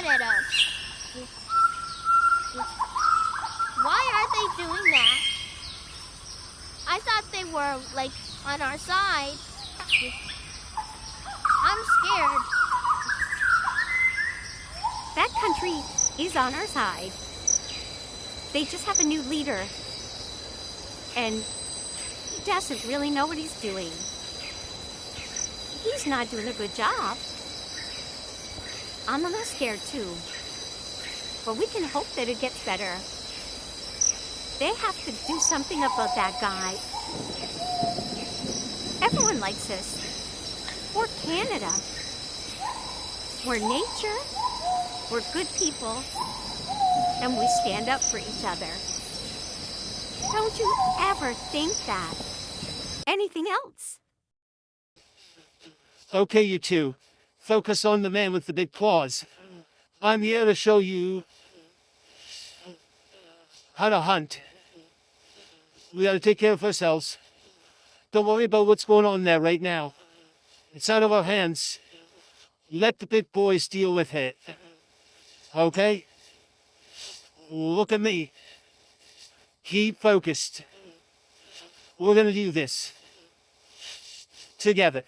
Canada. Why are they doing that? I thought they were, like, on our side. I'm scared. That country is on our side. They just have a new leader. And he doesn't really know what he's doing. He's not doing a good job. I'm a little scared too. But we can hope that it gets better. They have to do something about that guy. Everyone likes us. We're Canada. We're nature. We're good people. And we stand up for each other. Don't you ever think that. Anything else? Okay, you two. Focus on the man with the big claws. I'm here to show you how to hunt. We gotta take care of ourselves. Don't worry about what's going on there right now. It's out of our hands. Let the big boys deal with it. Okay? Look at me. Keep focused. We're gonna do this together.